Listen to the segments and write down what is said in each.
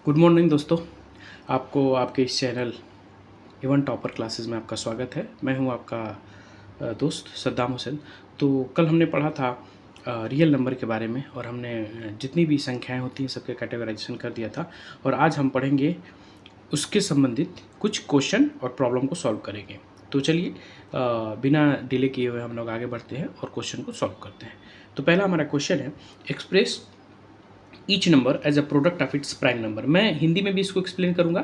Good morning दोस्तों। आपको आपके इस चैनल इवन टॉपर क्लासेस में आपका स्वागत है। मैं हूं आपका दोस्त सद्दाम हुसैन। तो कल हमने पढ़ा था रियल नंबर के बारे में और हमने जितनी भी संख्याएं होती हैं सबके कैटेगराइजेशन कर दिया था। और आज हम पढ़ेंगे उसके संबंधित कुछ क्वेश्चन और प्रॉब्लम को सॉल्व करेंगे। तो चलिए बिना डिले किए हुए हम लोग आगे बढ़ते हैं और क्वेश्चन को सॉल्व करते हैं। तो पहला हमारा क्वेश्चन है, express each number as a product of its prime number. मैं हिंदी में भी इसको एक्सप्लेन करूंगा,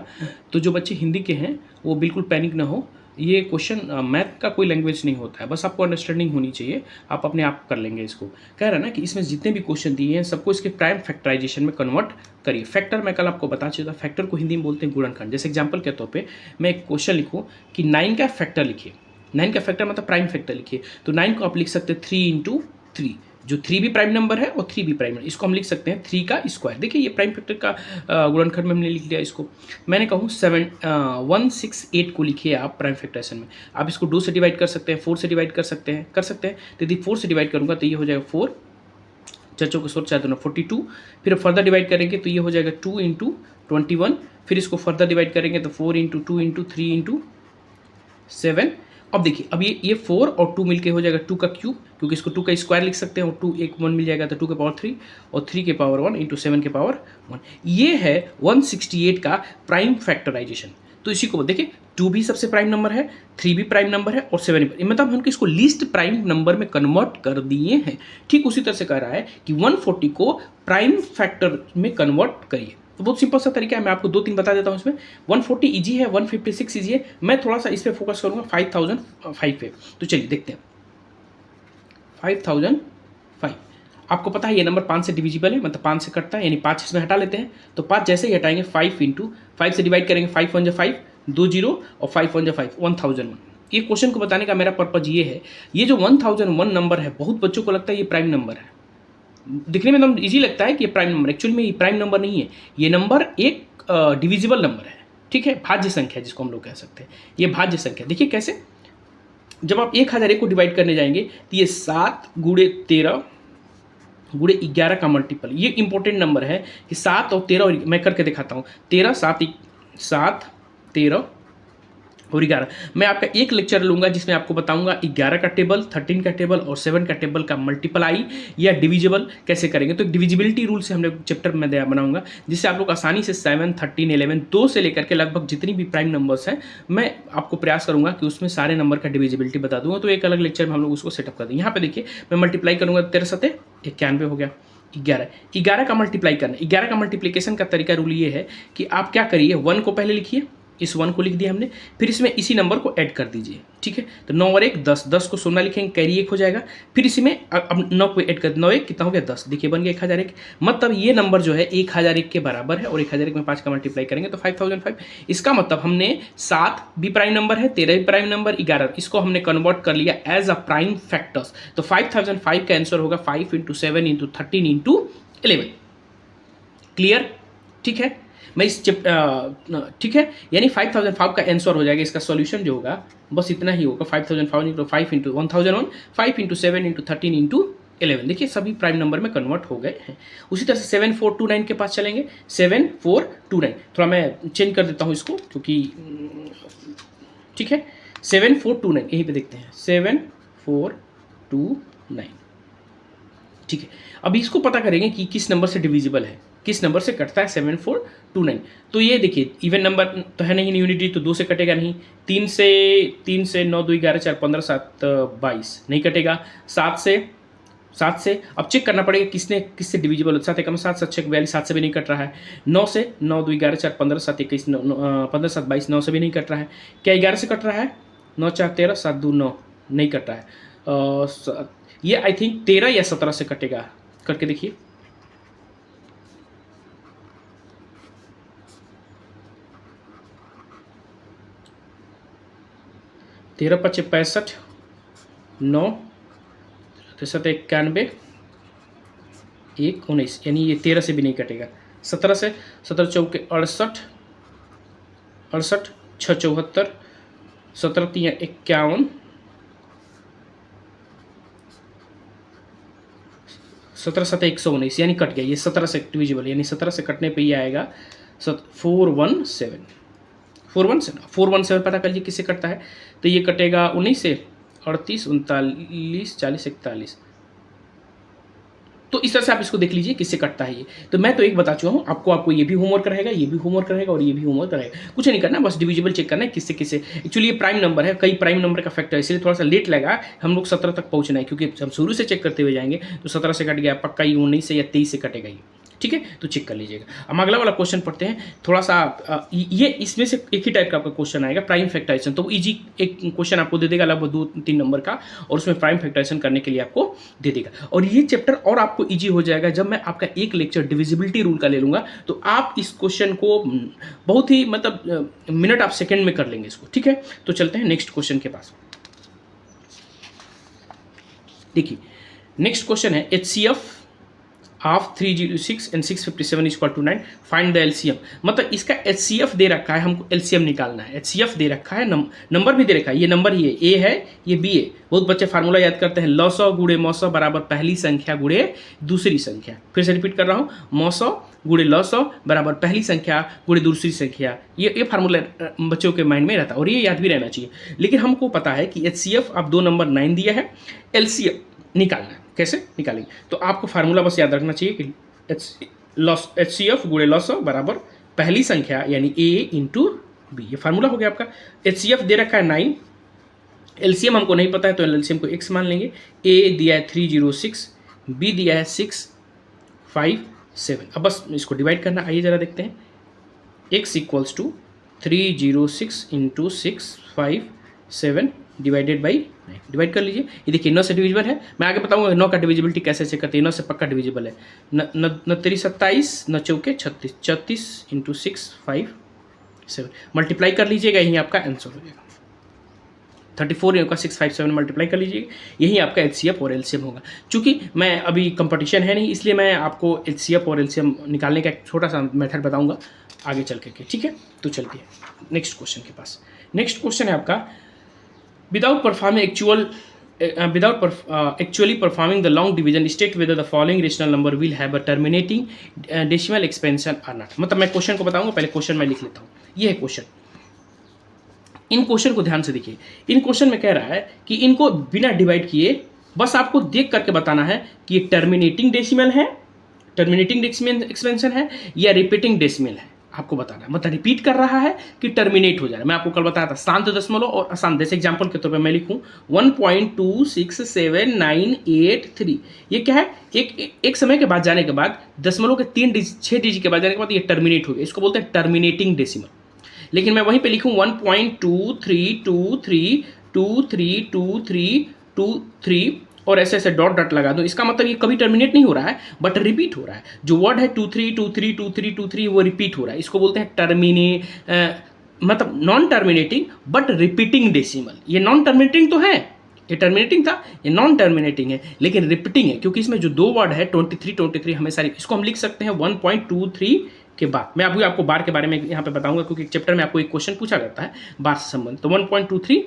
तो जो बच्चे हिंदी के हैं वो बिल्कुल पैनिक ना हो। ये क्वेश्चन मैथ का कोई लैंग्वेज नहीं होता है, बस आपको अंडरस्टैंडिंग होनी चाहिए, आप अपने आप कर लेंगे इसको। कह रहा है ना कि इसमें जितने भी क्वेश्चन दिए हैं सबको इसके प्राइम फैक्टराइजेशन में कन्वर्ट करिए। फैक्टर मैं कल आपको बता चुका, फैक्टर को हिंदी में बोलते हैं गुणनखंड। जैसे एग्जाम्पल के तौर पर मैं एक क्वेश्चन लिखूँ कि 9 का फैक्टर लिखिए। 9 का फैक्टर मतलब प्राइम फैक्टर लिखिए, तो 9 को आप लिख सकते हैं 3 इंटू 3, जो 3 भी प्राइम नंबर है और 3 भी प्राइम नंबर, इसको हम लिख सकते हैं 3 का स्क्वायर। देखिए ये प्राइम फैक्टर का गुणनखंड में हमने लिख लिया इसको। मैंने कहूँ 168 को लिखिए आप प्राइम फैक्टराइजेशन में। आप इसको 2 से डिवाइड कर सकते हैं, 4 से डिवाइड कर सकते हैं तो यदि 4 से डिवाइड करूँगा तो ये हो जाएगा 4, चचों के 4 दोनों 42। फिर फर्दर डिवाइड करेंगे तो ये हो जाएगा 2 इंटू 21। फिर इसको फर्दर डिवाइड करेंगे तो 4 इंटू 2 इंटू 3 इंटू 7। अब देखिए, अब ये 4 और 2 मिलके हो जाएगा 2 का क्यूब, क्योंकि इसको 2 का स्क्वायर लिख सकते हैं, और 2 एक 1 मिल जाएगा तो 2 के पावर 3 और 3 के पावर 1 इंटू 7 के पावर 1। ये है 168 का प्राइम फैक्टराइजेशन। तो इसी को देखिए, 2 भी सबसे प्राइम नंबर है, 3 भी प्राइम नंबर है और 7 भी, मतलब हम इसको लीस्ट प्राइम नंबर में कन्वर्ट कर दिए हैं। ठीक उसी तरह से कह रहा है कि 140 को प्राइम फैक्टर में कन्वर्ट करिए। तो बहुत सिंपल सा तरीका है, मैं आपको 2-3 बता देता हूँ इसमें। 140 इजी है, 156 इजी है। मैं थोड़ा सा इस पर फोकस करूँगा 5005 पे। तो चलिए देखते हैं 5005। आपको पता है ये नंबर 5 से डिविजिबल है, मतलब 5 से कटता है, यानी 5 इसमें हटा लेते हैं। तो 5 जैसे ही हटाएंगे 5 इंटू 5 से डिवाइड करेंगे, 5 1 5, 2 0 और 5 1 5, 1001। ये क्वेश्चन को बताने का मेरा पर्पज ये है, ये जो 1001 नंबर है, बहुत बच्चों को लगता है ये प्राइम नंबर है। दिखने में एकदम इजी लगता है कि ये प्राइम नंबर, एक्चुअली में ये प्राइम नंबर नहीं है। ये नंबर एक डिविजिबल नंबर है, ठीक है, भाज्य संख्या जिसको हम लोग कह सकते हैं। ये भाज्य संख्या देखिए कैसे, जब आप 1001 को डिवाइड करने जाएंगे तो ये 7 गुणे 13 गुणे 11 का मल्टीपल। ये इंपॉर्टेंट नंबर है कि 7 और 13, और मैं करके दिखाता हूँ। 13 7 13 और 11। मैं आपका एक लेक्चर लूंगा जिसमें आपको बताऊंगा 11 का टेबल, 13 का टेबल और 7 का टेबल का मल्टीप्लाई या डिविजिबल कैसे करेंगे। तो डिविजिबिलिटी रूल से हम लोग चैप्टर में बनाऊंगा, जिससे आप लोग आसानी से 7 13 11 2 से लेकर के लगभग जितनी भी प्राइम नंबर्स हैं, मैं आपको प्रयास करूंगा कि उसमें सारे नंबर का डिविजिबिलिटी बता दूंगा। तो एक अलग लेक्चर में हम लोग उसको सेटअप कर देंगे। यहाँ पे देखिए मैं मल्टीप्लाई करूंगा, 13 7 91 हो गया। 11 का मल्टीप्लाई करना, 11 का मल्टीप्लिकेशन का तरीका रूल ये है कि आप क्या करिए, 1 को पहले लिखिए, इस 1 को लिख दिया हमने, फिर इसमें इसी नंबर को ऐड कर दीजिए, ठीक है। तो 9 और 1 10, 10 को 16 लिखेंगे, कैरी 1 हो जाएगा। फिर इसी में अब 9 को ऐड कर, 9 1 कितना हो गया 10, देखिए बन गया 1001। मतलब ये नंबर जो है 1001 के बराबर है, और 1001 में 5 का मल्टीप्लाई करेंगे तो 5005। इसका मतलब हमने 7 भी प्राइम नंबर है, 13 भी प्राइम नंबर, 11, इसको हमने कन्वर्ट कर लिया एज अ प्राइम फैक्टर्स। तो 5005 का आंसर होगा 5 इंटू 7 इंटू 13 इंटू 11। क्लियर, ठीक है। मैं इस ठीक है, यानी 5005 का आंसर हो जाएगा। इसका सॉल्यूशन जो होगा बस इतना ही होगा, 5005 into 5 into 1001, 5 into 7 into 13 into 11। देखिए सभी प्राइम नंबर में कन्वर्ट हो गए हैं। उसी तरह से 7429 के पास चलेंगे। 7429 थोड़ा मैं चेंज कर देता हूँ इसको, क्योंकि ठीक है, 7429 यहीं पे देखते हैं, 7429, ठीक है। अब इसको पता करेंगे कि किस नंबर से डिविजिबल है, किस नंबर से कटता है 7429। तो ये देखिए इवन नंबर तो है नहीं, यूनिटी, तो 2 से कटेगा नहीं। 3 से 9 2 11 4 15 7 22 नहीं कटेगा। 7 से अब चेक करना पड़ेगा किससे डिविजिबल होता है। 7 एकम 7 7 6 42, 7 से भी नहीं कट रहा है। 9 से 9 2 11 4 15 7 21 15 7 22, 9 से भी नहीं कट रहा है। क्या 11 से कट रहा है? 9 4 13 7 2 9 नहीं कट रहा है। ये आई थिंक 13 या 17 से कटेगा, करके देखिए। 13 5 65, 9 7 91 1 19, यानी ये 13 से भी नहीं कटेगा। 17 से 17 चौके 68 68 6 74, 17 3 51, 17 7 119, यानी कट गया। ये 17 से डिविजिबल, यानी 17 से कटने पे ही आएगा 417 पता कर लीजिए किससे कटता है। तो ये कटेगा 19 से, 38, 39, 40, 41। तो इस तरह से आप इसको देख लीजिए किससे कटता है ये। तो मैं तो एक बता चुका हूँ आपको ये भी होमवर्क रहेगा, ये भी होमवर्क रहेगा और ये भी होमवर्क रहेगा। कुछ नहीं करना, बस डिविजिबल चेक करना है किससे किससे। एक्चुअली ये प्राइम नंबर है, कई प्राइम नंबर का फैक्टर है, इसलिए थोड़ा सा लेट लगा। हम लोग 17 तक पहुँचना है, क्योंकि हम शुरू से चेक करते हुए जाएंगे तो 17 से कट गया, पक्का ये 19 से या 23 से कटेगा ये। ठीक है, तो चेक कर लीजिएगा। हम अगला वाला क्वेश्चन पढ़ते हैं। थोड़ा सा ये इसमें से एक ही टाइप का आपका क्वेश्चन आएगा, प्राइम फैक्टराइजेशन। तो इजी एक क्वेश्चन आपको दे देगा लगभग 2-3 नंबर का, और उसमें प्राइम फैक्टराइजेशन करने के लिए आपको दे देगा। और ये चैप्टर और आपको इजी हो जाएगा जब मैं आपका एक लेक्चर डिविजिबिलिटी रूल का ले लूँगा। तो आप इस क्वेश्चन को बहुत ही मतलब मिनट आप सेकेंड में कर लेंगे इसको। ठीक है, तो चलते हैं नेक्स्ट क्वेश्चन के पास। देखिए नेक्स्ट क्वेश्चन है HCF of 306 and 657 is equal to 9, find the LCM। मतलब इसका HCF दे रखा है, हमको LCM निकालना है। HCF दे रखा है, नंबर भी दे रखा है, ये नंबर ही है, A है, ये B है। बहुत बच्चे फार्मूला याद करते हैं, लॉसौ गुणे मौसौ बराबर पहली संख्या गुणे दूसरी संख्या। फिर से रिपीट कर रहा हूँ, मौसौ गुणे लॉसौ बराबर पहली संख्या गुणे दूसरी संख्या। ये फार्मूला बच्चों के माइंड में रहता है और ये याद भी रहना चाहिए। लेकिन हमको पता है कि HCF अब 2 नंबर 9 दिया है, LCM निकालना है। कैसे निकालेंगे? तो आपको फार्मूला बस याद रखना चाहिए कि HCF गुणे लॉसौ बराबर पहली संख्या यानी A इंटू B। ये फार्मूला हो गया आपका। HCF दे रखा है 9, LCM हमको नहीं पता है तो LCM को x मान लेंगे। A दिया है 306, B दिया है 657। अब बस इसको डिवाइड करना, आइए जरा देखते हैं। x equals to 306 into 657 divided by 9। Divide कर लीजिए। ये देखिए 9 से डिविजिबल है, मैं आगे बताऊंगा 9 का डिविजिबिलिटी कैसे चेक करते हैं। 9 से पक्का डिविजिबल है। न 3 27, न चौके 36, 34 इंटू 657 मल्टीप्लाई कर लीजिएगा, यही आपका आंसर हो जाएगा। 34 का 657 मल्टीप्लाई कर लीजिएगा, यही आपका HCF और LCM होगा। चूँकि मैं अभी कंपटीशन है नहीं, इसलिए मैं आपको HCF और LCM निकालने का एक छोटा सा मेथड बताऊंगा आगे चल के। ठीक है, तो चलते हैं नेक्स्ट क्वेश्चन के पास। नेक्स्ट क्वेश्चन है आपका, without actually performing the long division, state whether the following rational number will have a terminating decimal expansion or not। मतलब मैं क्वेश्चन को बताऊंगा, पहले क्वेश्चन मैं लिख लेता हूँ। ये है क्वेश्चन। इन क्वेश्चन को ध्यान से देखिए। इन क्वेश्चन में कह रहा है कि इनको बिना डिवाइड किए बस आपको देख करके बताना है कि ये टर्मिनेटिंग डेसिमल है, टर्मिनेटिंग डेसिमल एक्सपेंशन है या रिपीटिंग डेसिमल है, आपको बताना है। मतलब रिपीट कर रहा है कि टर्मिनेट हो जा रहा है। मैं आपको कल बताया था शांत दशमलव और अशांत। जैसे एग्जांपल के तौर पे मैं लिखूं 1.2679883, ये क्या है, एक समय के बाद जाने के बाद दशमलव के 6 डिजिट के बाद जाने के बाद ये टर्मिनेट हो गया, इसको बोलते हैं टर्मिनेटिंग डेसिमल। लेकिन मैं वहीं पे लिखूं 1.2323232323 और ऐसे ऐसे डॉट डॉट लगा दूं, इसका मतलब ये कभी टर्मिनेट नहीं हो रहा है बट रिपीट हो रहा है। जो वर्ड है 23232323 वो रिपीट हो रहा है, इसको बोलते हैं मतलब non terminating but repeating decimal. ये नॉन टर्मिनेटिंग तो है, ये टर्मिनेटिंग था, ये नॉन टर्मिनेटिंग है लेकिन रिपीटिंग है, क्योंकि इसमें जो 2 वर्ड है 23 हमेशा, इसको हम लिख सकते हैं 1.23 के बाद। मैं अभी आपको बार के बारे में यहाँ पे बताऊंगा, क्योंकि चैप्टर में आपको एक क्वेश्चन पूछा जाता है बार से संबंध। तो 1.23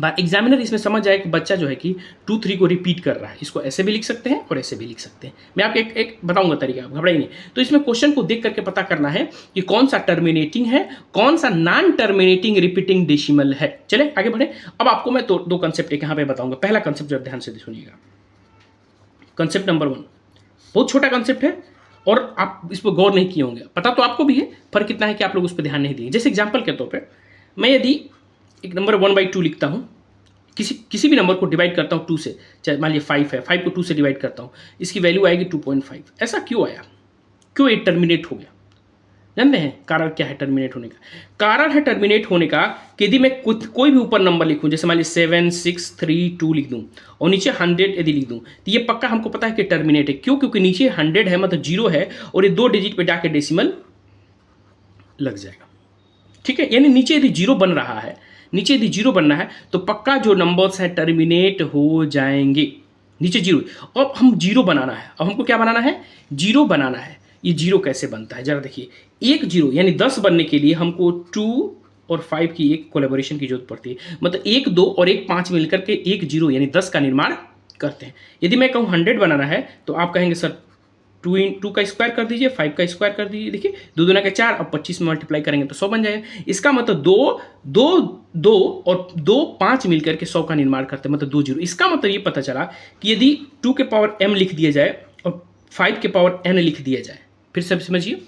बार एग्जामिनर इसमें समझ जाए कि बच्चा जो है कि 23 को रिपीट कर रहा है। इसको ऐसे भी लिख सकते हैं और ऐसे भी लिख सकते हैं। मैं आपको एक बताऊंगा तरीका, आप घबराइए नहीं। तो इसमें क्वेश्चन को देख करके पता करना है कि कौन सा टर्मिनेटिंग है, कौन सा नॉन टर्मिनेटिंग रिपीटिंग डेसिमल है। चले आगे बढ़े। अब आपको मैं 2 कंसेप्ट एक यहाँ पे बताऊंगा। पहला कंसेप्ट जो ध्यान से सुनिएगा, कंसेप्ट नंबर 1 बहुत छोटा कंसेप्ट है और आप इस पर गौर नहीं किए होंगे, पता तो आपको भी है, फर्क कितना है कि आप लोग उस पर ध्यान नहीं दिए। जैसे एग्जाम्पल के तौर पर मैं यदि एक नंबर 1/2 लिखता हूँ, किसी भी नंबर को डिवाइड करता हूँ 2 से, चाहे मान लीजिए 5 है, 5 को 2 से डिवाइड करता हूँ, इसकी वैल्यू आएगी 2.5। ऐसा क्यों आया, क्यों ये टर्मिनेट हो गया? जानते हैं कारण क्या है टर्मिनेट होने का? कारण है टर्मिनेट होने का कि यदि मैं कोई भी ऊपर नंबर लिखूं, जैसे मान लीजिए 7 6 3 2 लिख दूं और नीचे 100 यदि लिख दूं, तो ये पक्का हमको पता है कि टर्मिनेट है। क्यों? क्योंकि नीचे 100 है, मतलब 0 है और ये 2 डिजिट पे जाके डेसिमल लग जाएगा। ठीक है, यानी नीचे यदि 0 बन रहा है, नीचे यदि 0 बनना है तो पक्का जो नंबर्स हैं टर्मिनेट हो जाएंगे। नीचे 0, अब हम 0 बनाना है। अब हमको क्या बनाना है? 0 बनाना है। ये 0 कैसे बनता है जरा देखिए। एक 0 यानी 10 बनने के लिए हमको 2 और 5 की एक कोलैबोरेशन की जरूरत पड़ती है। मतलब 1 2 और 1 5 मिलकर के एक 0 यानी 10 का निर्माण करते हैं। यदि मैं कहूँ 100 बनाना है तो आप कहेंगे सर टू का स्क्वायर कर दीजिए, 5 का स्क्वायर कर दीजिए, देखिए 2 दूना के 4, अब 25 में मल्टीप्लाई करेंगे तो 100 बन जाएगा। इसका मतलब 2 और 2 5 मिलकर के 100 का निर्माण करते हैं, मतलब 2 जीरो। इसका मतलब ये पता चला कि यदि 2 के पावर m लिख दिया जाए और 5 के पावर n लिख दिया जाए, फिर से समझिए,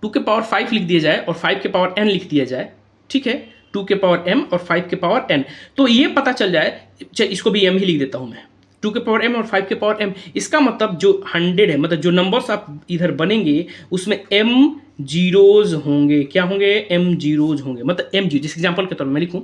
2 के पावर 5 लिख दिया जाए और 5 के पावर n लिख दिया जाए, ठीक है, 2 के पावर m और 5 के पावर n, तो ये पता चल जाए, इसको भी m ही लिख देता हूं मैं, 2 के पावर m और 5 के पावर m। इसका मतलब जो 100 है, मतलब जो नंबर्स आप इधर बनेंगे उसमें m जीरोज होंगे। क्या होंगे? m जीरोज होंगे, मतलब m जीरो। जिस एग्जांपल के तौर पर मैं लिखूं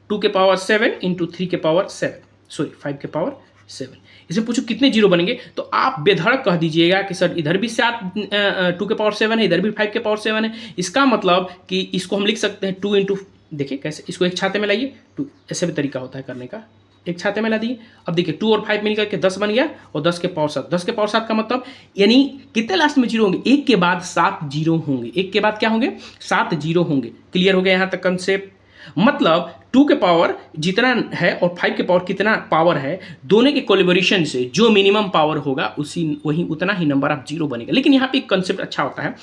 2 के पावर 7 इंटू 3 के पावर 7, सॉरी 5 के पावर 7, इसमें पूछो कितने जीरो बनेंगे, तो आप बेधड़क कह दीजिएगा कि सर इधर भी 2 के पावर 7 है, इधर भी 5 के पावर 7 है। इसका मतलब कि इसको हम लिख सकते हैं 2 इंटू, देखिए कैसे, इसको एक छाते में लाइए, 2, ऐसे भी तरीका होता है करने का, एक छाते में ला दिए। अब देखिए 2 और 5 मिलकर के 10 बन गया, और 10 के पावर 7, 10 के पावर 7 का मतलब यानी कितने लास्ट में जीरो होंगे? एक के बाद 7 जीरो होंगे, एक के बाद क्या होंगे? 7 जीरो होंगे। क्लियर हो गया यहाँ तक कंसेप्ट? मतलब 2 के पावर जितना है और 5 के पावर कितना पावर है, दोनों के कोलिबोरेशन से जो मिनिमम पावर होगा वही उतना ही नंबर ऑफ जीरो बनेगा। लेकिन यहाँ पे एक कंसेप्ट अच्छा होता है,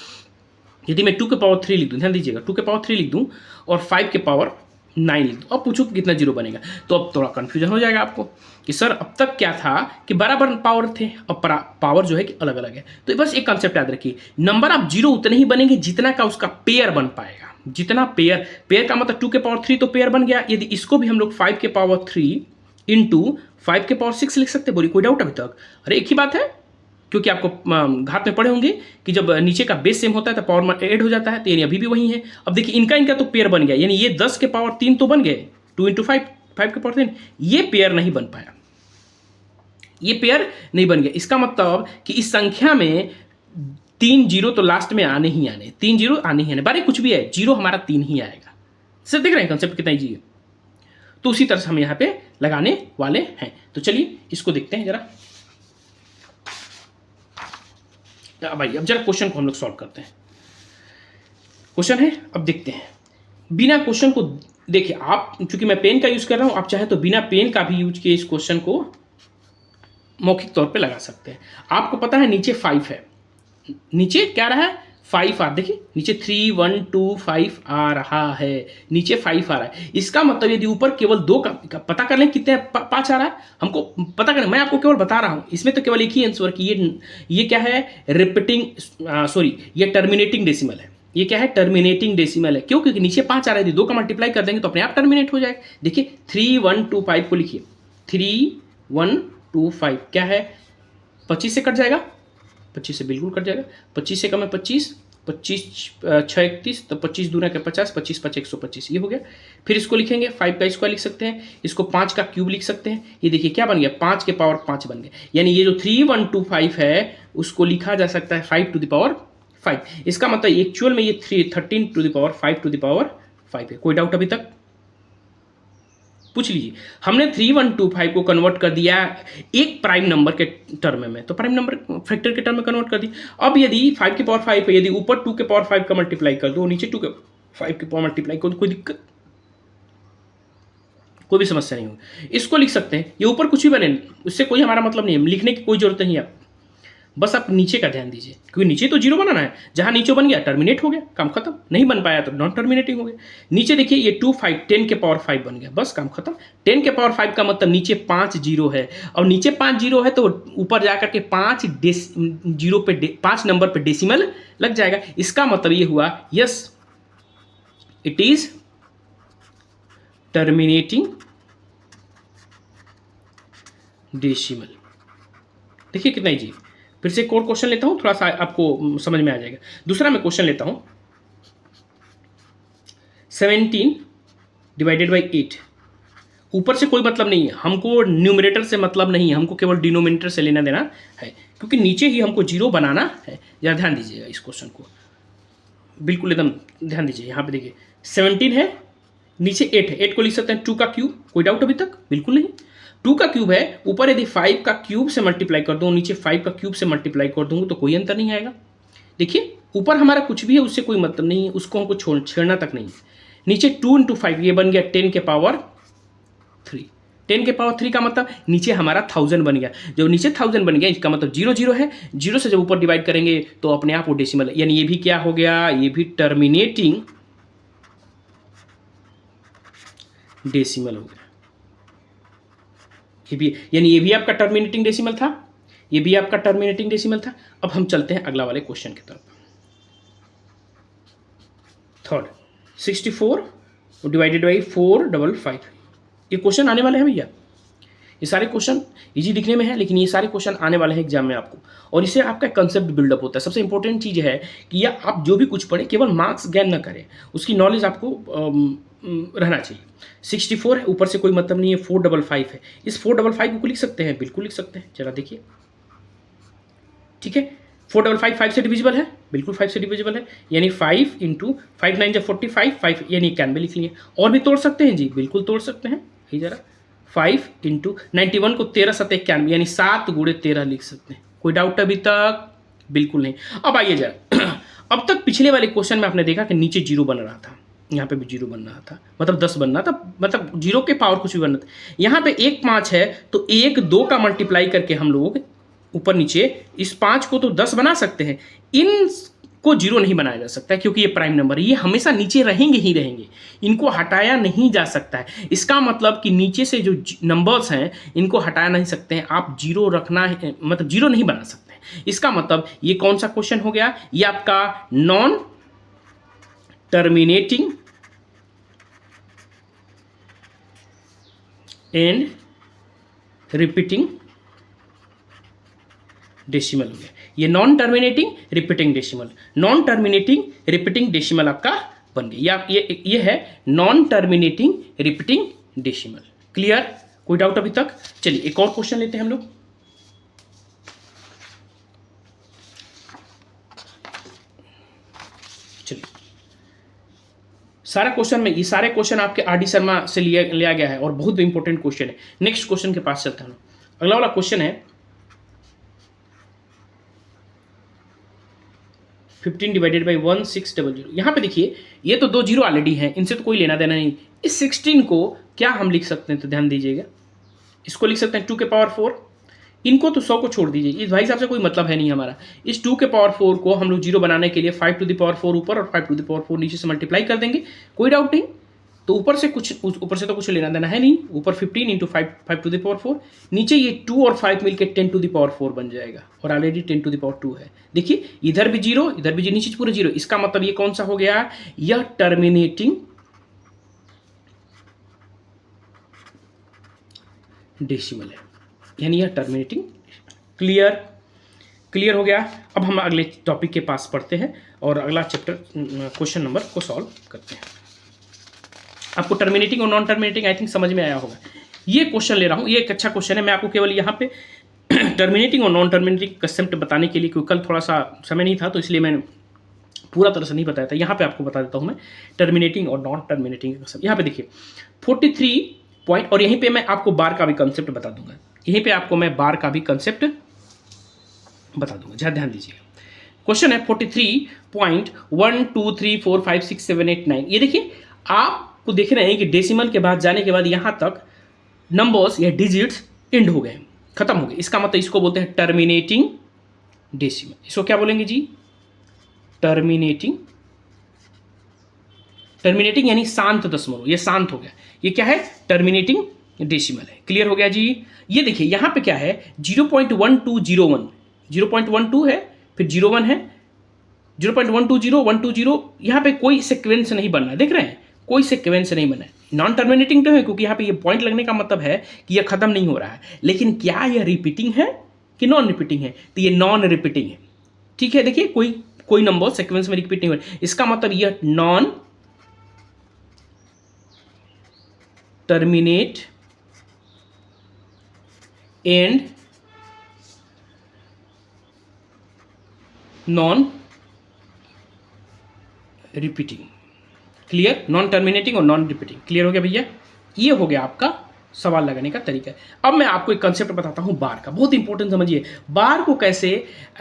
यदि मैं 2 के पावर 3 लिख दूँ, ध्यान दीजिएगा, 2 के पावर 3 लिख दूँ और 5 के पावर 9 लिख दो, अब पूछो कि कितना जीरो बनेगा, तो अब थोड़ा कंफ्यूजन हो जाएगा आपको कि सर अब तक क्या था कि बराबर पावर थे, अब पावर जो है कि अलग अलग है। तो बस एक कंसेप्ट याद रखिए, नंबर ऑफ जीरो उतने ही बनेंगे जितना का उसका पेयर बन पाएगा। जितना पेयर का मतलब 2 के पावर 3 तो पेयर बन गया, यदि इसको भी हम लोग 5 के पावर 3 इंटू 5 के पावर 6 लिख सकते, बोली कोई डाउट अभी तक? अरे एक ही बात है, क्योंकि आपको घात में पढ़े होंगे कि जब नीचे का बेस सेम होता है तो पावर ऐड हो जाता है, तो यानी अभी भी वही है। अब देखिए इनका तो पेयर बन गया, यानी ये 10 के पावर 3 तो बन गए, 2 इंटू 5, 5 के पावर 3, ये पेयर नहीं बन पाया, ये पेयर नहीं बन गया। इसका मतलब कि इस संख्या में 3 जीरो तो लास्ट में आने ही आने, 3 जीरो आने ही आने, बारे कुछ भी है, जीरो हमारा 3 ही आएगा। सर देख रहे हैं कंसेप्ट कितना ईजी है? तो उसी तरह से हम यहाँ पे लगाने वाले हैं। तो चलिए इसको देखते हैं जरा भाई। अब जरा क्वेश्चन को हम लोग सॉल्व करते हैं। क्वेश्चन है, अब देखते हैं। बिना क्वेश्चन को देखिए, आप चूंकि मैं पेन का यूज कर रहा हूं, आप चाहे तो बिना पेन का भी यूज किए इस क्वेश्चन को मौखिक तौर पे लगा सकते हैं। आपको पता है नीचे 5 है, नीचे क्या रहा है? 5 आ, देखिए नीचे 3 1 2 5 आ रहा है, नीचे 5 आ रहा है। इसका मतलब यदि ऊपर केवल 2 का पता कर लें कितने 5 आ रहा है, हमको पता करना, मैं आपको केवल बता रहा हूं, इसमें तो केवल एक ही आंसर कि ये क्या है? रिपीटिंग, सॉरी ये टर्मिनेटिंग डेसिमल है। ये क्या है? टर्मिनेटिंग डेसिमल है। क्यों? क्योंकि नीचे 5 आ रहा है, 2 का मल्टीप्लाई कर देंगे तो अपने आप टर्मिनेट हो जाएगा। देखिए 3 1 2 5 को लिखिए, 3 1 2 5 क्या है? 25 से कट जाएगा, 25 से बिल्कुल कट जाएगा, 25 से कम है 25, 25 6 31, तो 25 दूना के 50, 25 5 125, ये हो गया। फिर इसको लिखेंगे 5 का स्क्वायर लिख सकते हैं, इसको 5 का क्यूब लिख सकते हैं। ये देखिए क्या बन गया? 5 के पावर 5 बन गया। यानी ये जो 3 1 2 5 है उसको लिखा जा सकता है 5 टू द पावर 5। इसका मतलब एक्चुअल में ये 13 to the power 5 to the power 5 है। कोई डाउट अभी तक? पूछ लीजिए। हमने 3 1 2 5 को कन्वर्ट कर दिया एक प्राइम नंबर के टर्म में, तो प्राइम नंबर फैक्टर के टर्म में कन्वर्ट कर दी। अब यदि 5 के पावर 5 है, यदि ऊपर 2 के पावर 5 का मल्टीप्लाई कर दो, नीचे 2 के 5 के पावर मल्टीप्लाई कर दो, कोई दिक्कत, कोई भी समस्या नहीं होगी। इसको लिख सकते हैं, ये ऊपर कुछ भी बने उससे कोई हमारा मतलब नहीं है, लिखने की कोई जरूरत नहीं है। बस आप नीचे का ध्यान दीजिए, क्योंकि नीचे तो जीरो बनाना है, जहां नीचे बन गया टर्मिनेट हो गया, काम खत्म। नहीं बन पाया तो नॉन टर्मिनेटिंग हो गया। नीचे देखिए ये 2 5 10 के पावर 5 बन गया, बस काम खत्म। 10 के पावर 5 का मतलब नीचे 5 जीरो है, और नीचे 5 जीरो है तो ऊपर जाकर के 5 जीरो पे 5 नंबर पे डेसिमल लग जाएगा। इसका मतलब ये हुआ yes it is terminating decimal. देखिए कितना इजी। फिर से एक और क्वेश्चन लेता हूं, थोड़ा सा आपको समझ में आ जाएगा। दूसरा मैं क्वेश्चन लेता हूं, 17 डिवाइडेड बाई 8। ऊपर से कोई मतलब नहीं है, हमको न्यूमरेटर से मतलब नहीं है, हमको केवल डिनोमिनेटर से लेना देना है, क्योंकि नीचे ही हमको जीरो बनाना है। यार ध्यान दीजिएगा इस क्वेश्चन को, बिल्कुल एकदम ध्यान दीजिए। यहाँ पे देखिए 17 है, नीचे 8 है, 8 को लिख सकते हैं 2 का क्यूब। कोई डाउट अभी तक? बिल्कुल नहीं। 2 का क्यूब है, ऊपर यदि 5 का क्यूब से मल्टीप्लाई कर दूँ, नीचे 5 का क्यूब से मल्टीप्लाई कर दूँगा तो कोई अंतर नहीं आएगा। देखिए ऊपर हमारा कुछ भी है उससे कोई मतलब नहीं है, उसको हमको छेड़ना तक नहीं है। नीचे 2 इंटू 5 ये बन गया 10 के पावर 3। 10 के पावर 3 का मतलब नीचे हमारा 1000 बन गया। जब नीचे 1000 बन गया इसका मतलब 0 0 है, 0 से जब ऊपर डिवाइड करेंगे तो अपने आप वो डेसिमल है, यानी ये भी क्या हो गया, ये भी टर्मिनेटिंग डेसिमल हो गया। ये भी, यानी ये भी आपका टर्मिनेटिंग डेसिमल था, ये भी आपका टर्मिनेटिंग डेसिमल था। अब हम चलते हैं अगला वाले क्वेश्चन की तरफ। थर्ड 64 डिवाइडेड बाई 455, ये क्वेश्चन आने वाले हैं भैया। ये सारे क्वेश्चन इजी दिखने में है, लेकिन ये सारे क्वेश्चन आने वाले हैं एग्जाम में आपको, और इससे आपका कंसेप्ट बिल्डअप होता है। सबसे इंपॉर्टेंट चीज़ है कि या आप जो भी कुछ पढ़ें केवल मार्क्स गेन ना करें, उसकी नॉलेज आपको रहना चाहिए। 64 है, ऊपर से कोई मतलब नहीं है, 455 है, इस 455 को लिख सकते हैं, बिल्कुल लिख सकते हैं, जरा देखिए, ठीक है। 455 5 से डिविजिबल है, बिल्कुल 5 से डिविजिबल है, यानी 5 इंटू 5 9 जब 45, 5 यानी 91 लिख लिए। और भी तोड़ सकते हैं जी, बिल्कुल तोड़ सकते हैं, ये जरा 5 इंटू 91 को 13 7 91, यानी 7 गुणे 13 लिख सकते हैं। कोई डाउट अभी तक? बिल्कुल नहीं। अब आइए जरा अब तक पिछले वाले क्वेश्चन में आपने देखा कि नीचे 0 बन रहा था, यहाँ पे भी 0 बन रहा था, मतलब 10 बनना था, मतलब 0 के पावर कुछ भी बनना था। यहाँ पे 1 5 है तो 1 2 का मल्टीप्लाई करके हम लोग ऊपर नीचे इस 5 को तो 10 बना सकते हैं, इन को 0 नहीं बनाया जा सकता क्योंकि ये प्राइम नंबर है, ये हमेशा नीचे रहेंगे ही रहेंगे, इनको हटाया नहीं जा सकता है। इसका मतलब कि नीचे से जो नंबर्स हैं इनको हटाया नहीं सकते हैं, आप 0 रखना है, मतलब 0 नहीं बना सकते हैं। इसका मतलब ये कौन सा क्वेश्चन हो गया, ये आपका non terminating and repeating decimal हो गया। ये non terminating repeating decimal, non terminating repeating decimal आपका बन गया। ये है non terminating repeating decimal. Clear? कोई डाउट अभी तक? चलिए एक और क्वेश्चन लेते हैं हम लोग। चलिए सारा क्वेश्चन में, ये सारे क्वेश्चन आपके आर डी शर्मा से लिया गया है और बहुत इंपॉर्टेंट क्वेश्चन है। नेक्स्ट क्वेश्चन के पास चलते हैं। अगला वाला क्वेश्चन है 15 डिवाइडेड बाई 1600। यहाँ पे देखिए ये तो 2 0 ऑलरेडी हैं, इनसे तो कोई लेना देना नहीं। इस 16 को क्या हम लिख सकते हैं, तो ध्यान दीजिएगा, इसको लिख सकते हैं 2 के पावर 4, इनको तो 100 को छोड़ दीजिए, इस भाई साहब से कोई मतलब है नहीं हमारा। इस 2 के पावर 4 को हम लोग 0 बनाने के लिए 5 टू द पावर 4 ऊपर और 5 टू द पावर 4 नीचे से मल्टीप्लाई कर देंगे, कोई डाउट नहीं। तो ऊपर से तो कुछ लेना देना है नहीं, ऊपर 15 इंटू 5 टू द पावर 4, नीचे ये 2 और 5 मिलकर 10 टू द पावर 4 बन जाएगा, और ऑलरेडी 10 टू द पावर 2 है। देखिए इधर भी 0, इधर भी 0, नीचे पूरे 0। इसका मतलब ये कौन सा हो गया, यह टर्मिनेटिंग डेसिमल है, यानी यह टर्मिनेटिंग। क्लियर हो गया। अब हम अगले टॉपिक के पास पढ़ते हैं और अगला चैप्टर क्वेश्चन नंबर को सॉल्व करते हैं। आपको टर्मिनेटिंग और नॉन टर्मिनेटिंग आई थिंक समझ में आया होगा। ये क्वेश्चन ले रहा हूँ, ये एक अच्छा क्वेश्चन है। मैं आपको केवल यहाँ पे टर्मिनेटिंग और नॉन टर्मिनेटिंग कंसेप्ट बताने के लिए, क्योंकि कल थोड़ा सा समय नहीं था तो इसलिए मैंने पूरा तरह से नहीं बताया था। यहाँ पे आपको बता देता हूँ मैं टर्मिनेटिंग और नॉन टर्मिनेटिंग कंसेप्ट। यहाँ पे देखिए 43 पॉइंट, और यहीं पे मैं आपको बार का भी कंसेप्ट बता दूंगा, यहीं पे आपको मैं बार का भी कंसेप्ट बता दूंगा, जहाँ ध्यान दीजिएगा। क्वेश्चन है 43.123456789। ये देखिए आपको देख रहे हैं कि डेसिमल के बाद जाने के बाद यहाँ तक नंबर्स या डिजिट्स एंड हो गए, खत्म हो गए। इसका मतलब इसको बोलते हैं टर्मिनेटिंग डेसिमल। इसको क्या बोलेंगे जी, टर्मिनेटिंग यानी शांत दशमलव, ये शांत हो गया, ये क्या है, टर्मिनेटिंग डेसिमल है। क्लियर हो गया जी। ये देखिए यहाँ पे क्या है 0.1201, 0.12 है, फिर 01 है, 0.120 120, यहाँ पे कोई सिक्वेंस नहीं बनना, देख रहे हैं, कोई सिक्वेंस नहीं बना है। नॉन टर्मिनेटिंग तो है क्योंकि यहाँ पे ये पॉइंट लगने का मतलब है कि ये खत्म नहीं हो रहा है, लेकिन क्या यह रिपीटिंग है कि नॉन रिपीटिंग है, तो ये नॉन रिपीटिंग है। ठीक है, देखिए कोई नंबर सिक्वेंस में रिपीट नहीं हो रहा, इसका मतलब यह non terminate and non repeating. Clear, non terminating और नॉन रिपीटिंग। क्लियर हो गया भैया, ये हो गया आपका सवाल लगाने का तरीका। अब मैं आपको एक कंसेप्ट बताता हूं बार का, बहुत इंपॉर्टेंट समझिए। बार को कैसे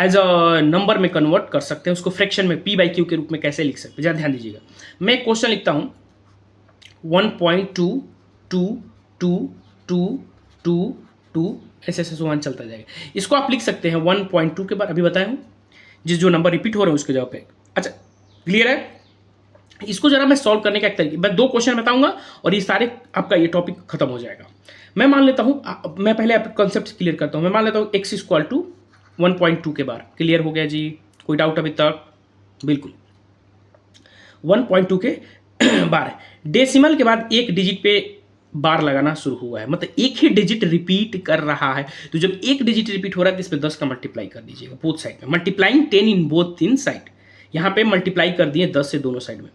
एज अ नंबर में कन्वर्ट कर सकते हैं, उसको फ्रैक्शन में p/q के रूप में कैसे लिख सकते हैं, जरा ध्यान दीजिएगा। मैं क्वेश्चन लिखता हूं 1.2222 2 ऐसे ऐसे 1 चलता जाएगा। इसको आप लिख सकते हैं 1.2 के बाद, अभी बताया हूँ जिस जो नंबर रिपीट हो रहे हैं उसके जगह पे। अच्छा क्लियर है? इसको जरा मैं सॉल्व करने का एक तरीका, मैं 2 क्वेश्चन बताऊंगा और ये सारे आपका ये टॉपिक खत्म हो जाएगा। मैं मान लेता हूँ, मैं पहले आप कॉन्सेप्ट क्लियर करता हूँ। मैं मान लेता हूँ x इक्वल टू 1.2 के बार। क्लियर हो गया जी? कोई डाउट अभी तक? बिल्कुल 1.2 के बार। डेसिमल के बाद एक डिजिट पे बार लगाना शुरू हुआ है, मतलब एक ही डिजिट रिपीट कर रहा है। तो जब एक डिजिट रिपीट हो रहा है तो इस पर 10 का मल्टीप्लाई कर दीजिएगा बोथ साइड में। Multiplying 10 in both in side, यहाँ पे मल्टीप्लाई कर दिए 10 से दोनों साइड में।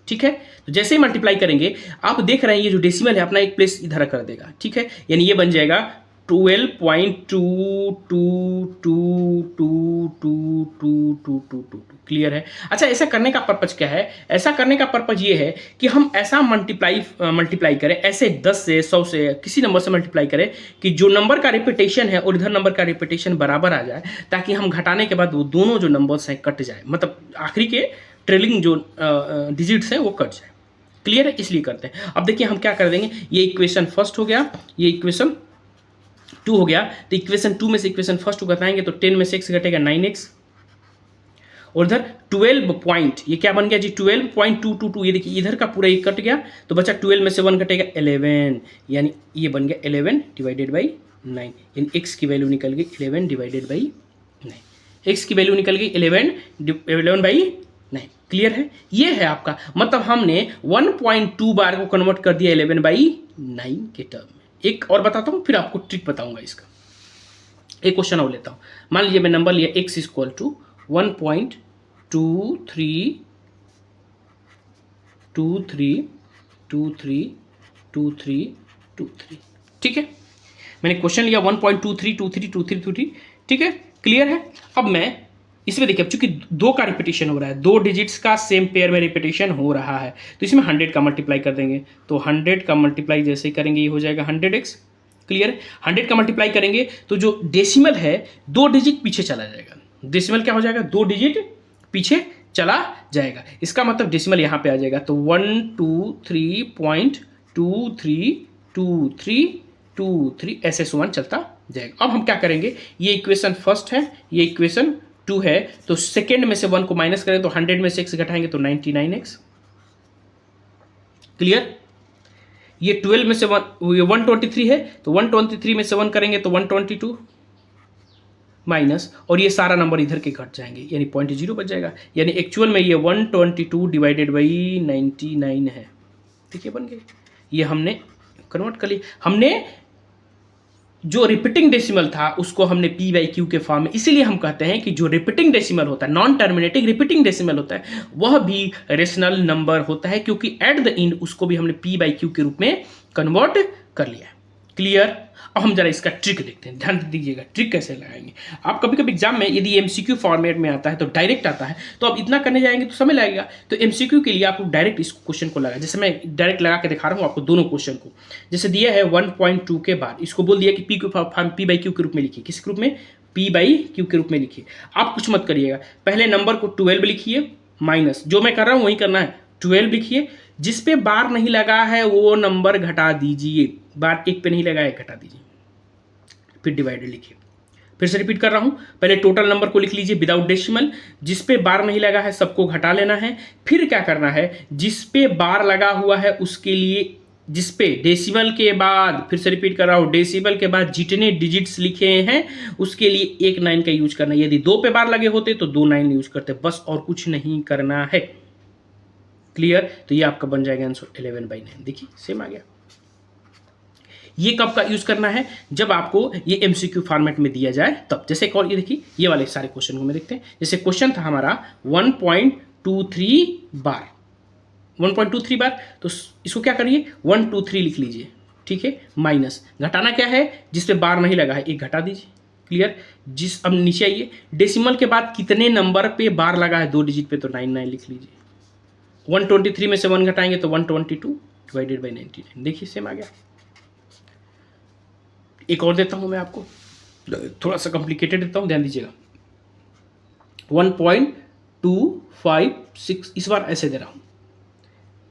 ठीक है, तो जैसे ही मल्टीप्लाई करेंगे आप देख रहे हैं ये जो डेसिमल है अपना एक प्लेस इधर कर देगा। ठीक है, यानी ये बन जाएगा 12.222222222। क्लियर है? अच्छा, ऐसा करने का पर्पज क्या है? ऐसा करने का पर्पज ये है कि हम ऐसा मल्टीप्लाई करें, ऐसे 10 से 100 से किसी नंबर से मल्टीप्लाई करें कि जो नंबर का रिपीटेशन है और इधर नंबर का रिपीटेशन बराबर आ जाए, ताकि हम घटाने के बाद वो दोनों जो नंबर्स हैं कट जाए, मतलब आखिरी के ट्रेलिंग जो डिजिट्स हैं वो कट जाए। क्लियर है? इसलिए करते हैं। अब देखिए हम क्या कर देंगे, ये इक्वेशन फर्स्ट हो गया, ये इक्वेशन 2 हो गया। तो इक्वेशन 2 में से इक्वेशन फर्स्ट को घटाएंगे तो 10 में से x घटेगा 9x, और इधर 12 पॉइंट, ये क्या बन गया जी 12.222। ये देखिए इधर का पूरा ये कट गया तो बचा 12 में से 1 घटेगा 11, यानी ये बन गया 11 डिवाइडेड बाई 9, यानी x की वैल्यू निकल गई 11 डिवाइडेड बाई 9। x की वैल्यू निकल गई 11 बाई 9। क्लियर है? ये है आपका, मतलब हमने 1.2 बार को कन्वर्ट कर दिया 11 बाई 9 के टर्म में। एक और बताता हूँ फिर आपको ट्रिक बताऊंगा इसका। एक क्वेश्चन और लेता हूँ। मान लीजिए मैं नंबर लिया x इक्वल टू 1.2323232323। ठीक है, मैंने क्वेश्चन लिया 1.23232323। ठीक है, क्लियर है? अब मैं इसमें देखिए, अब चूंकि 2 का रिपीटेशन हो रहा है, 2 डिजिट्स का सेम पेयर में रिपीटेशन हो रहा है, तो इसमें 100 का मल्टीप्लाई कर देंगे। तो 100 का मल्टीप्लाई जैसे ही करेंगे ये हो जाएगा 100x। क्लियर है? 100 का मल्टीप्लाई करेंगे तो जो डेसिमल है 2 डिजिट पीछे चला जाएगा। डेसिमल क्या हो जाएगा? 2 डिजिट पीछे चला जाएगा। इसका मतलब डेसिमल यहाँ पे आ जाएगा, तो 123.232323 ऐसे सुमन चलता जाएगा। अब हम क्या करेंगे, ये इक्वेशन फर्स्ट है, ये इक्वेशन 2 है, तो सेकेंड में से 1 को माइनस करें तो 100 में से x घटाएंगे तो 99x। क्लियर? ये 12 में से 123 है, तो 123 में से 1 करेंगे तो 122 माइनस, और ये सारा नंबर इधर के घट जाएंगे, यानी 0.0 बच जाएगा। यानी एक्चुअल में ये 122 डिवाइडेड बाई 99 है। ठीक है, बन गए। ये हमने कन्वर्ट कर लिया। हमने जो रिपीटिंग डेसिमल था उसको हमने p/q के फॉर्म में, इसीलिए हम कहते हैं कि जो रिपीटिंग डेसिमल होता है, नॉन टर्मिनेटिंग रिपीटिंग डेसिमल होता है, वह भी रेशनल नंबर होता है, क्योंकि एट द एंड उसको भी हमने p/q के रूप में कन्वर्ट कर लिया है। क्लियर? अब हम जरा इसका ट्रिक देखते हैं, ध्यान दीजिएगा ट्रिक कैसे लगाएंगे। आप कभी कभी एग्जाम में यदि MCQ फॉर्मेट में आता है तो डायरेक्ट आता है, तो अब इतना करने जाएंगे तो समय लगेगा। तो MCQ के लिए आपको डायरेक्ट इस क्वेश्चन को लगा, जैसे मैं डायरेक्ट लगा के दिखा रहा हूँ आपको दोनों क्वेश्चन को। जैसे दिया है 1.2 के बाद, इसको बोल दिया कि p/q के रूप में लिखिए। किस रूप में? p/q के रूप में लिखिए। आप कुछ मत करिएगा, पहले नंबर को 12 लिखिए, माइनस जो मैं कर रहा हूँ वही करना है, 12 लिखिए। जिस पे बार नहीं लगा है वो नंबर घटा दीजिए, बार एक पे नहीं लगा है घटा दीजिए, फिर डिवाइडेड लिखिए। फिर से रिपीट कर रहा हूं, पहले टोटल नंबर को लिख लीजिए विदाउट डेसिमल, जिस पे बार नहीं लगा है सबको घटा लेना है। फिर क्या करना है, जिस पे बार लगा हुआ है उसके लिए, जिस पे डेसिमल के बाद, फिर से रिपीट कर रहा हूं, डेसिमल के बाद जितने डिजिट्स लिखे हैं उसके लिए एक 9 का यूज करना है। यदि 2 पे बार लगे होते तो 2 9 यूज करते, बस और कुछ नहीं करना है। क्लियर? तो ये आपका बन जाएगा आंसर 11/9। देखिए सेम आ गया। ये कब का यूज करना है? जब आपको ये MCQ फॉर्मेट में दिया जाए तब। जैसे एक और ये देखिए, ये वाले सारे क्वेश्चन को मैं देखते हैं। जैसे क्वेश्चन था हमारा 1.23 बार, 1.23 बार, तो इसको क्या करिए 123 लिख लीजिए। ठीक है, माइनस घटाना क्या है, जिस पे बार नहीं लगा है एक घटा दीजिए। क्लियर? जिस अब नीचे आइए, डेसिमल के बाद कितने नंबर पे बार लगा है 2 डिजिट पे, तो 99 लिख लीजिए। 123 में से 1 घटाएंगे तो 122 डिवाइडेड बाई 99। देखिए सेम आ गया। एक और देता हूं मैं आपको, थोड़ा सा कॉम्प्लिकेटेड देता हूं, ध्यान दीजिएगा। 1.256 इस बार ऐसे दे रहा हूं।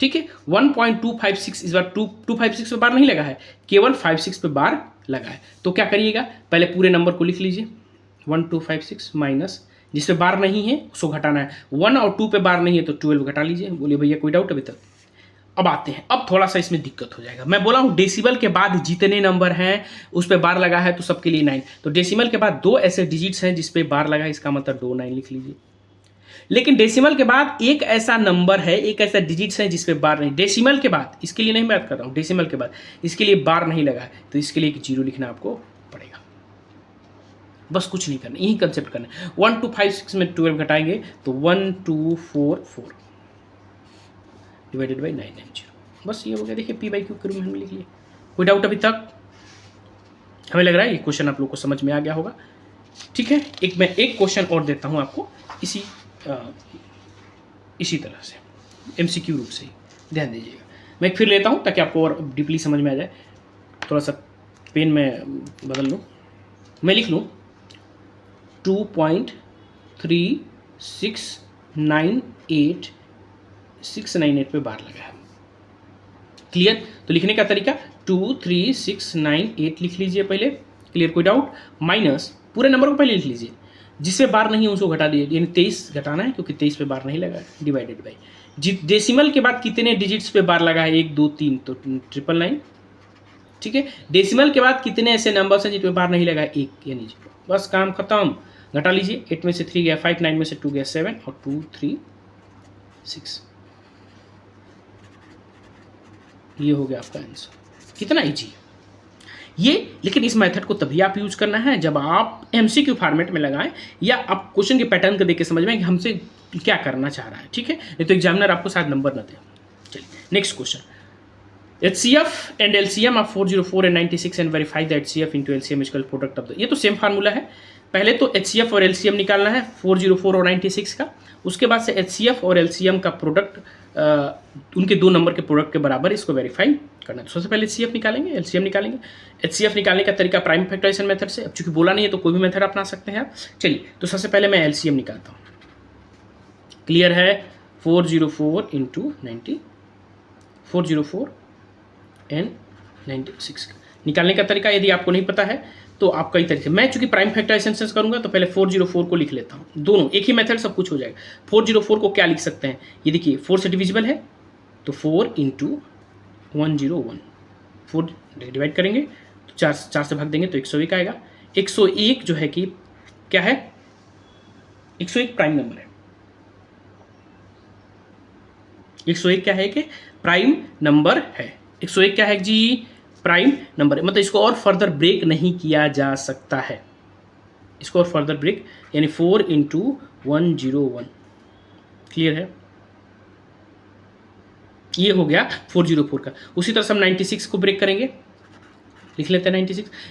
ठीक है। 1.256 इस बार 256 पे बार नहीं लगा है, केवल 56 पे बार लगा है। तो क्या करिएगा, पहले पूरे नंबर को लिख लीजिए, 1256 माइनस जिस पे बार नहीं है उसको घटाना है, 1 और 2 पे बार नहीं है तो 12 घटा लीजिए। बोलिए भैया कोई डाउट अभी तक? अब आते हैं, अब थोड़ा सा इसमें दिक्कत हो जाएगा। मैं बोला हूँ डेसिमल के बाद जितने नंबर हैं उस पे बार लगा है तो सबके लिए 9, तो डेसिमल के बाद 2 ऐसे डिजिट्स हैं जिस पे बार लगा है, इसका मतलब 2 9 लिख लीजिए। लेकिन डेसिमल के बाद एक ऐसा नंबर है, एक ऐसा डिजिट्स है जिस पे बार नहीं, डेसिमल के बाद, इसके लिए नहीं बात कर रहा हूँ, डेसिमल के बाद इसके लिए बार नहीं लगा है तो इसके लिए एक 0 लिखना आपको पड़ेगा। बस कुछ नहीं करना, यही कंसेप्ट करना है। 1256 में 12 घटाएंगे तो 1244 डिवाइडेड बाई 990, बस ये हो गया। देखिए P/Q के रूप में हमने लिख लिया। कोई डाउट अभी तक? हमें लग रहा है ये क्वेश्चन आप लोग को समझ में आ गया होगा। ठीक है, मैं एक क्वेश्चन और देता हूँ आपको इसी तरह से, MCQ रूप से ही, ध्यान दीजिएगा। मैं एक फिर लेता हूँ ताकि आपको और डीपली समझ में आ जाए। थोड़ा सा पेन में बदल लूँ, मैं लिख लूँ 2.3698 पे बार लगा है। क्लियर? तो लिखने का तरीका 23698 लिख लीजिए पहले। क्लियर? कोई डाउट? माइनस पूरे नंबर को पहले लिख लीजिए, जिससे बार नहीं है उसको घटा दीजिए, यानी 23 घटाना है क्योंकि 23 पे बार नहीं लगा है, डिवाइडेड बाई डेसिमल के बाद कितने डिजिट्स पे बार लगा है, 1 2 3 तो 999। ठीक है, डेसिमल के बाद कितने ऐसे नंबर्स हैं जिन पे बार नहीं लगा है, 1 यानी 0। बस काम खत्म। घटा लीजिए, 8 में से 3 गया 5, 9 में से 2 गया 7 और 2 3 6, ये हो गया आपका आंसर। कितना इजी ये। लेकिन इस मेथड को तभी आप यूज करना है जब आप MCQ फॉर्मेट में लगाएं या आप क्वेश्चन के पैटर्न को देख के समझ में कि हमसे क्या करना चाह रहा है। ठीक है, नहीं तो एग्जामिनर आपको शायद नंबर न दे। चलिए next question, HCF and LCM of 404 and 96 and verify the HCF into LCM is equal product of the, ये तो सेम फार्मूला है। पहले तो HCF और LCM निकालना है 404 और 96 का, उसके बाद से HCF और LCM का प्रोडक्ट उनके 2 नंबर के प्रोडक्ट के बराबर इसको वेरीफाई करना है। तो सबसे पहले HCF निकालेंगे, LCM निकालेंगे। HCF निकालने का तरीका प्राइम फैक्टराइजेशन मेथड से, अब चूंकि बोला नहीं है तो कोई भी मेथड अपना सकते हैं आप। चलिए तो सबसे पहले मैं LCM निकालता हूँ। क्लियर है? 404 इंटू 90, 404 एंड 96 निकालने का तरीका यदि आपको नहीं पता है तो आप कई तरीके, मैं चूंकि प्राइम फैक्टराइजेशन से करूंगा तो पहले 404 को लिख लेता हूँ। दोनों एक ही मेथड, सब कुछ हो जाएगा। 404 को क्या लिख सकते हैं, ये देखिए 4 से डिविजिबल है तो 4 इंटू 101, 4 डिवाइड करेंगे तो 4 से भाग देंगे तो 101 आएगा। 101 जो है कि क्या है, 101 प्राइम नंबर है। 101 क्या है कि प्राइम नंबर है। 101 क्या है जी, प्राइम नंबर है। मतलब इसको और फर्दर ब्रेक नहीं किया जा सकता है, इसको और फर्दर ब्रेक, यानी 4 इंटू 101। क्लियर है? ये हो गया 404 का। उसी तरह से हम 96 को ब्रेक करेंगे, लिख लेते हैं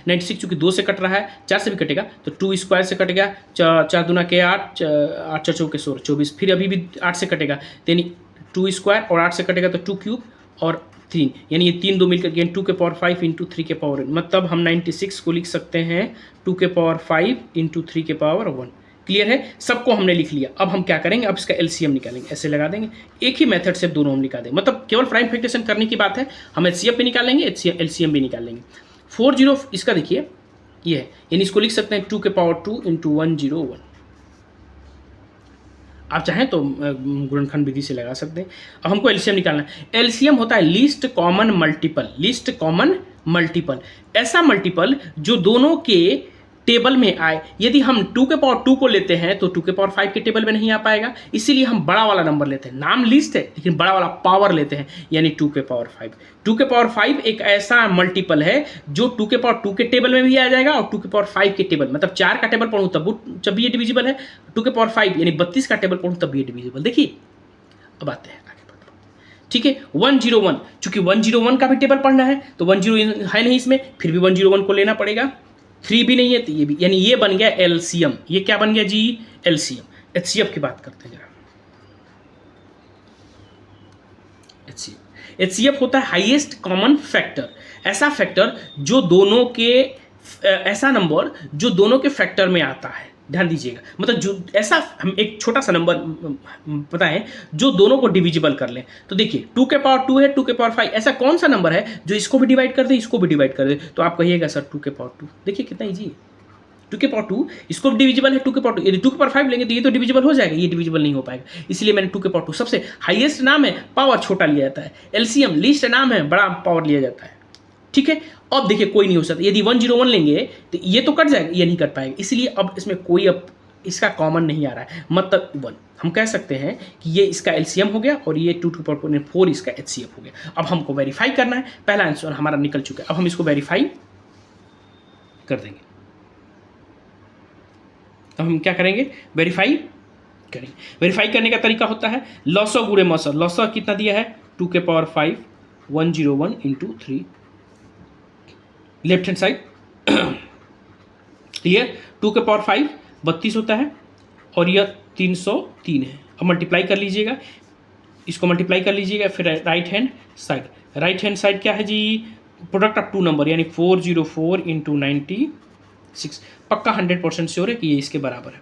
96 चूंकि 2 से कट रहा है, 4 से भी कटेगा तो 2 स्क्वायर से कट गया, 4 दूना के 8, 8 4 के 16 24, फिर अभी भी 8 से कटेगा यानी 2 स्क्वायर और 8 से कटेगा तो 2 क्यूब और 3, यानी ये 3 2 मिलकर 2 के पावर 5 इंटू 3 के पावर 1, मतलब हम 96 को लिख सकते हैं 2 के पावर 5 इंटू 3 के पावर 1। क्लियर है? सबको हमने लिख लिया। अब हम क्या करेंगे, अब इसका LCM निकालेंगे, ऐसे लगा देंगे। एक ही मेथड से दोनों हम निकाल देंगे, मतलब केवल प्राइम फैक्टराइजेशन करने की बात है। हम HCF भी निकाल लेंगे, LCM भी निकाल लेंगे। 40 इसका देखिए ये है, यानी इसको लिख सकते हैं 2 के पावर 2 इंटू 101। आप चाहें तो गुणनखंड विधि से लगा सकते हैं। अब हमको LCM निकालना है। LCM होता है least common multiple, least common multiple, ऐसा मल्टीपल जो दोनों के टेबल में आए। यदि हम 2 के पावर 2 को लेते हैं तो 2 के पावर 5 के टेबल में नहीं आ पाएगा, इसीलिए हम बड़ा वाला नंबर लेते हैं। नाम लिस्ट है लेकिन बड़ा वाला पावर लेते हैं, यानी 2 के पावर 5। 2 के पावर 5 एक ऐसा मल्टीपल है जो 2 के पावर 2 के टेबल में भी आ जाएगा और 2 के पावर 5 के टेबल, मतलब 4 का टेबल पढ़ूँ तब भी ये डिविजिबल है। 2 के पावर 5 यानी 32 का टेबल पढ़ूँ तब भी ये डिविजिबल। देखिए अब आते हैं आगे बढ़ते। ठीक है, 101, चूंकि 101 का भी टेबल पढ़ना है तो 10 है नहीं इसमें, फिर भी 101 को लेना पड़ेगा। 3 भी नहीं है तो ये भी, यानी ये बन गया LCM। ये क्या बन गया जी, LCM। HCF की बात करते हैं जरा। HCF होता है हाईएस्ट कॉमन फैक्टर, ऐसा फैक्टर जो दोनों के, ऐसा नंबर जो दोनों के फैक्टर में आता है। ध्यान दीजिएगा, मतलब जो ऐसा हम एक छोटा सा नंबर बताएं जो दोनों को डिविजिबल कर लें। तो देखिए 2 के पावर 2 है, 2 के पावर 5, ऐसा कौन सा नंबर है जो इसको भी डिवाइड कर दे, इसको भी डिवाइड कर दे? तो आप कहिएगा सर 2 के पावर 2। देखिए कितना ईजी है, 2 के पावर 2 इसको डिविजिबल है, 2 के पावर 2, यदि 2 के पावर 5 लेंगे तो ये तो डिविजिबल हो जाएगा, ये डिविजिबल नहीं हो पाएगा, इसलिए मैंने 2 के पावर 2। सबसे हाईएस्ट नाम है, पावर छोटा लिया जाता है, एलसीएम लीस्ट नाम है, बड़ा पावर लिया जाता है, ठीक है। अब देखिए कोई नहीं हो सकता, यदि 101 लेंगे तो ये तो कट जाएगा, ये नहीं कर पाएगा, इसलिए अब इसमें कोई अब इसका कॉमन नहीं आ रहा है, मतलब 1। हम कह सकते हैं कि ये इसका एलसीएम हो गया और ये 2 टू पावर 4 इसका एचसीएफ हो गया। अब हमको वेरीफाई करना है, पहला आंसर हमारा निकल चुका है, अब हम इसको वेरीफाई कर देंगे। अब हम क्या करेंगे, वेरीफाई करेंगे। वेरीफाई करने का तरीका होता है लॉसो गुणे मॉसर। लॉसो कितना दिया है, 2 के power 5 101 into 3, left hand side clear. 2 के पावर 5 32 होता है और यह 303 है। अब मल्टीप्लाई कर लीजिएगा, इसको मल्टीप्लाई कर लीजिएगा, फिर right hand side. Right hand side क्या है जी, प्रोडक्ट ऑफ 2 नंबर यानी 404 इंटू 96। पक्का 100% श्योर है कि ये इसके बराबर है।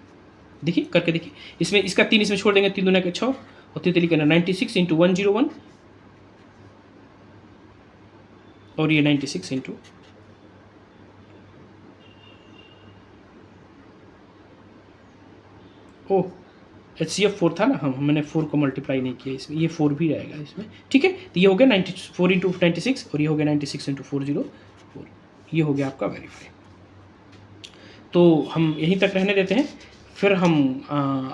देखिए करके देखिए, इसमें इसका 3 इसमें छोड़ देंगे, 3 दूना के 6 और 3 तरीके 96 इंटू 101 और ये 96 इंटू ओ HCF 4 था ना, हम मैंने 4 को मल्टीप्लाई नहीं किया इसमें, ये 4 भी रहेगा इसमें, ठीक है। तो ये हो गया 94 इंटू 96 और ये हो गया 96 इंटू 404, ये हो गया आपका वेरीफाई। तो हम यहीं तक रहने देते हैं, फिर हम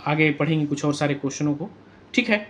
आगे पढ़ेंगे कुछ और सारे क्वेश्चनों को, ठीक है।